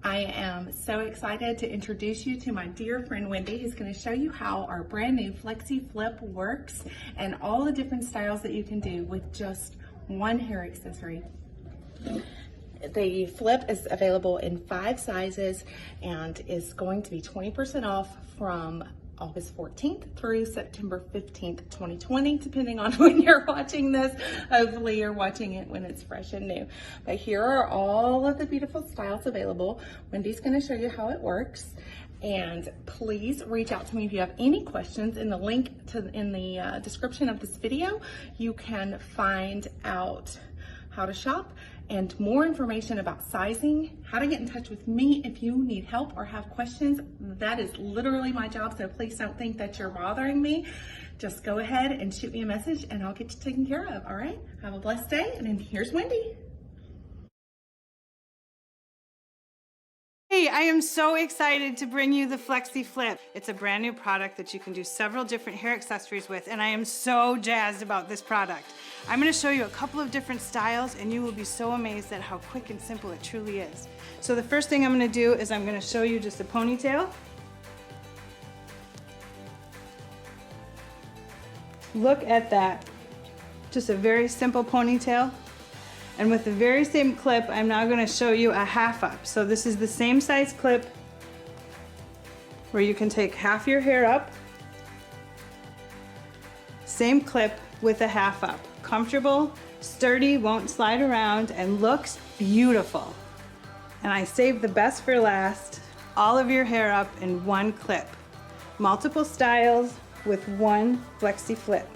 I am so excited to introduce you to my dear friend Wendy, who's going to show you how our brand new Flexi Flip works and all the different styles that you can do with just one hair accessory. The Flip is available in 5 sizes and is going to be 20% off from August 14th through September 15th, 2020, depending on when you're watching this. Hopefully you're watching it when it's fresh and new. But here are all of the beautiful styles available. Wendy's going to show you how it works. And please reach out to me if you have any questions. In the link in the description of this video, you can find out how to shop and more information about sizing, how to get in touch with me if you need help or have questions. That is literally my job, so please don't think that you're bothering me. Just go ahead and shoot me a message and I'll get you taken care of, all right? Have a blessed day, and then here's Wendy. Hey, I am so excited to bring you the Flexi Flip. It's a brand new product that you can do several different hair accessories with, and I am so jazzed about this product. I'm going to show you a couple of different styles, and you will be so amazed at how quick and simple it truly is. So the first thing I'm going to do is I'm going to show you just a ponytail. Look at that. Just a very simple ponytail. And with the very same clip, I'm now going to show you a half up. So this is the same size clip where you can take half your hair up. Same clip with a half up. Comfortable, sturdy, won't slide around, and looks beautiful. And I saved the best for last. All of your hair up in one clip. Multiple styles with one Flexi Flip.